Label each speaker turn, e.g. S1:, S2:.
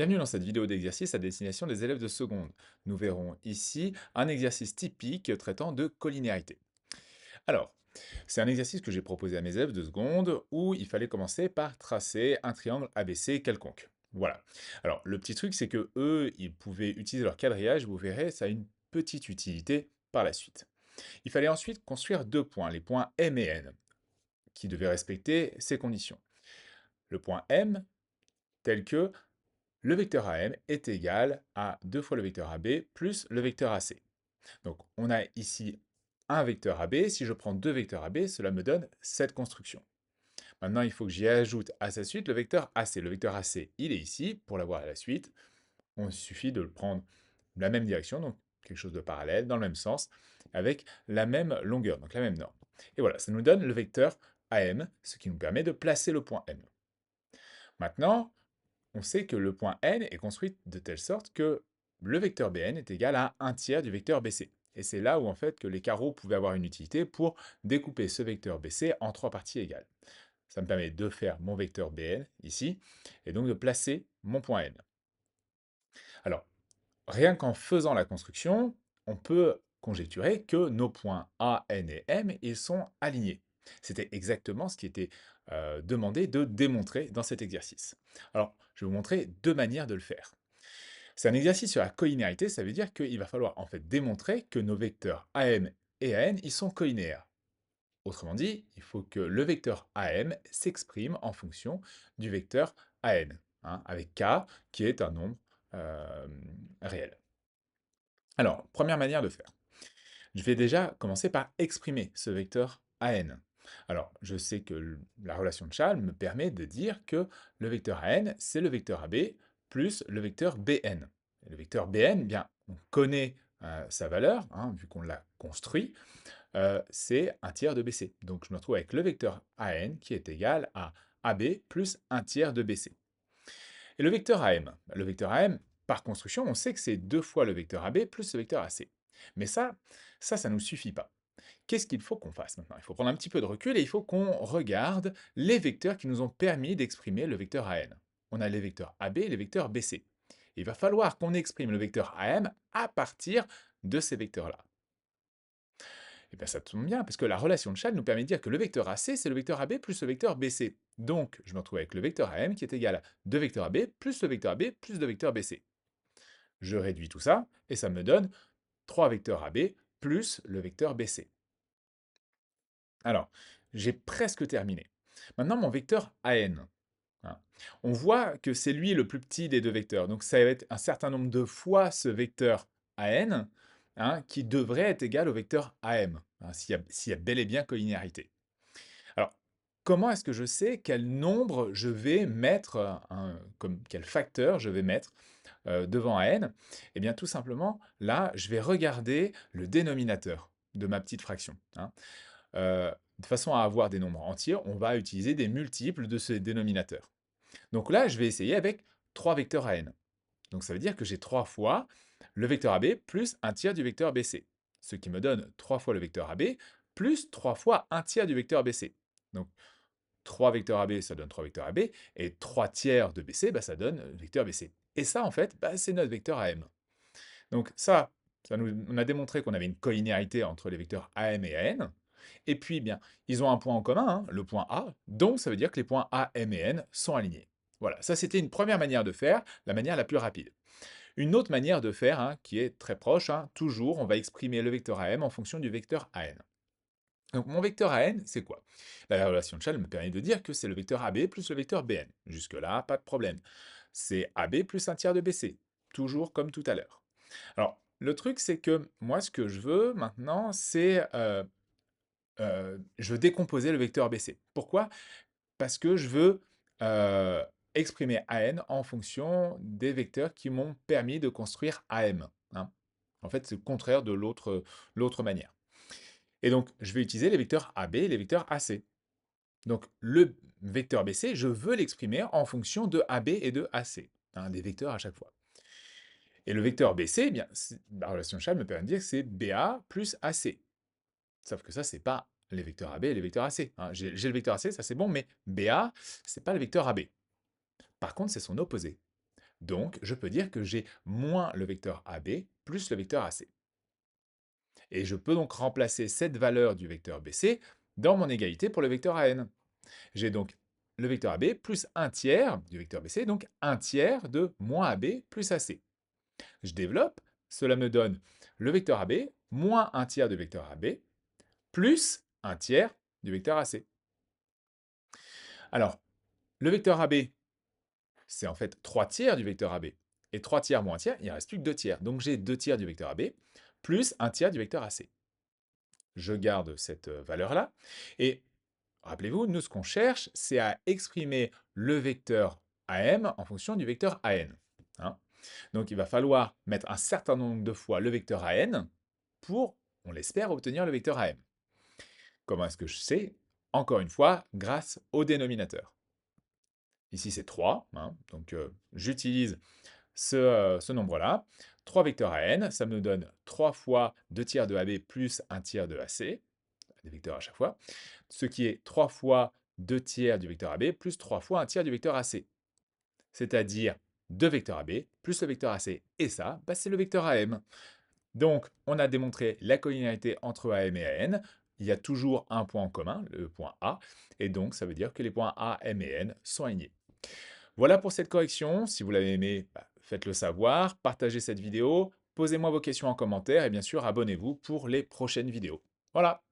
S1: Bienvenue dans cette vidéo d'exercice à destination des élèves de seconde. Nous verrons ici un exercice typique traitant de collinéarité. Alors, c'est un exercice que j'ai proposé à mes élèves de seconde où il fallait commencer par tracer un triangle ABC quelconque. Voilà. Alors, le petit truc, c'est que eux, ils pouvaient utiliser leur quadrillage, vous verrez, ça a une petite utilité par la suite. Il fallait ensuite construire deux points, les points M et N, qui devaient respecter ces conditions. Le point M, tel que le vecteur AM est égal à 2 fois le vecteur AB plus le vecteur AC. Donc on a ici un vecteur AB. Si je prends deux vecteurs AB, cela me donne cette construction. Maintenant, il faut que j'y ajoute à sa suite le vecteur AC. Le vecteur AC, il est ici. Pour l'avoir à la suite, il suffit de le prendre de la même direction, donc quelque chose de parallèle, dans le même sens, avec la même longueur, donc la même norme. Et voilà, ça nous donne le vecteur AM, ce qui nous permet de placer le point M. Maintenant, on sait que le point n est construit de telle sorte que le vecteur Bn est égal à un tiers du vecteur Bc. Et c'est là où en fait que les carreaux pouvaient avoir une utilité pour découper ce vecteur Bc en trois parties égales. Ça me permet de faire mon vecteur Bn ici, et donc de placer mon point n. Alors, rien qu'en faisant la construction, on peut conjecturer que nos points A, N et M, ils sont alignés. C'était exactement ce qui était demandé de démontrer dans cet exercice. Alors, je vais vous montrer deux manières de le faire. C'est un exercice sur la collinéarité, ça veut dire qu'il va falloir en fait démontrer que nos vecteurs AM et AN, ils sont collinéaires. Autrement dit, il faut que le vecteur AM s'exprime en fonction du vecteur AN, hein, avec K qui est un nombre euh, réel. Alors, première manière de faire. Je vais déjà commencer par exprimer ce vecteur AN. Alors, je sais que la relation de Charles me permet de dire que le vecteur AN, c'est le vecteur AB plus le vecteur BN. Et le vecteur BN, bien, on connaît sa valeur, hein, vu qu'on l'a construit, c'est un tiers de BC. Donc, je me retrouve avec le vecteur AN qui est égal à AB plus un tiers de BC. Et le vecteur AM, par construction, on sait que c'est deux fois le vecteur AB plus le vecteur AC. Mais ça ne nous suffit pas. Qu'est-ce qu'il faut qu'on fasse maintenant? Il faut prendre un petit peu de recul et il faut qu'on regarde les vecteurs qui nous ont permis d'exprimer le vecteur AN. On a les vecteurs AB et les vecteurs BC. Il va falloir qu'on exprime le vecteur AM à partir de ces vecteurs-là. Et bien ça tombe bien, parce que la relation de Chasles nous permet de dire que le vecteur AC, c'est le vecteur AB plus le vecteur BC. Donc, je me retrouve avec le vecteur AM qui est égal à 2 vecteurs AB plus le vecteur AB plus 2 vecteurs BC. Je réduis tout ça, et ça me donne 3 vecteurs AB plus le vecteur BC. Alors, j'ai presque terminé. Maintenant, mon vecteur AN. Hein. On voit que c'est lui le plus petit des deux vecteurs. Donc, ça va être un certain nombre de fois ce vecteur AN, hein, qui devrait être égal au vecteur AM, hein, s'il y a bel et bien collinéarité. Alors, comment est-ce que je sais quel nombre je vais mettre, comme quel facteur je vais mettre devant AN? Eh bien, tout simplement, là, je vais regarder le dénominateur de ma petite fraction, hein. De façon à avoir des nombres entiers, on va utiliser des multiples de ce dénominateur. Donc là, je vais essayer avec 3 vecteurs à n. Donc ça veut dire que j'ai 3 fois le vecteur AB plus un tiers du vecteur BC. Ce qui me donne 3 fois le vecteur AB plus 3 fois un tiers du vecteur BC. Donc 3 vecteurs AB, ça donne 3 vecteurs AB, et 3 tiers de BC, bah, ça donne le vecteur BC. Et ça, en fait, bah, c'est notre vecteur AM. Donc on a démontré qu'on avait une collinéarité entre les vecteurs AM et AN. Et puis, bien, ils ont un point en commun, hein, le point A, donc ça veut dire que les points A, M et N sont alignés. Voilà, ça c'était une première manière de faire, la manière la plus rapide. Une autre manière de faire, hein, qui est très proche, hein, toujours, on va exprimer le vecteur AM en fonction du vecteur AN. Donc mon vecteur AN, c'est quoi? La relation de Chasles me permet de dire que c'est le vecteur AB plus le vecteur BN. Jusque-là, pas de problème. C'est AB plus un tiers de BC, toujours comme tout à l'heure. Alors, le truc, c'est que moi, ce que je veux maintenant, c'est je veux décomposer le vecteur BC. Pourquoi? Parce que je veux euh, exprimer AN en fonction des vecteurs qui m'ont permis de construire AM, hein. En fait, c'est le contraire de l'autre manière. Et donc, je vais utiliser les vecteurs AB et les vecteurs AC. Donc, le vecteur BC, je veux l'exprimer en fonction de AB et de AC, hein, des vecteurs à chaque fois. Et le vecteur BC, eh bien, la relation de Chasles me permet de dire que c'est BA plus AC. Sauf que ça, c'est pas les vecteurs AB et les vecteurs AC, hein. J'ai le vecteur AC, ça c'est bon, mais BA, c'est pas le vecteur AB. Par contre, c'est son opposé. Donc, je peux dire que j'ai moins le vecteur AB plus le vecteur AC. Et je peux donc remplacer cette valeur du vecteur BC dans mon égalité pour le vecteur AN. J'ai donc le vecteur AB plus un tiers du vecteur BC, donc un tiers de moins AB plus AC. Je développe, cela me donne le vecteur AB moins un tiers du vecteur AB plus un tiers du vecteur AC. Alors, le vecteur AB, c'est en fait 3 tiers du vecteur AB. Et 3 tiers moins un tiers, il ne reste plus que 2 tiers. Donc j'ai 2 tiers du vecteur AB plus un tiers du vecteur AC. Je garde cette valeur-là. Et rappelez-vous, nous, ce qu'on cherche, c'est à exprimer le vecteur AM en fonction du vecteur AN. Hein. Donc il va falloir mettre un certain nombre de fois le vecteur AN pour, on l'espère, obtenir le vecteur AM. Comment est-ce que je sais? Encore une fois, grâce au dénominateur. Ici, c'est 3, hein, donc j'utilise ce nombre-là. 3 vecteurs AN, ça me donne 3 fois 2 tiers de AB plus 1 tiers de AC, des vecteurs à chaque fois, ce qui est 3 fois 2 tiers du vecteur AB plus 3 fois 1 tiers du vecteur AC, c'est-à-dire 2 vecteurs AB plus le vecteur AC. Et ça, bah, c'est le vecteur AM. Donc, on a démontré la collinéarité entre AM et AN. Il y a toujours un point en commun, le point A, et donc ça veut dire que les points A, M et N sont alignés. Voilà pour cette correction. Si vous l'avez aimé, bah, faites-le savoir, partagez cette vidéo, posez-moi vos questions en commentaire et bien sûr, abonnez-vous pour les prochaines vidéos. Voilà.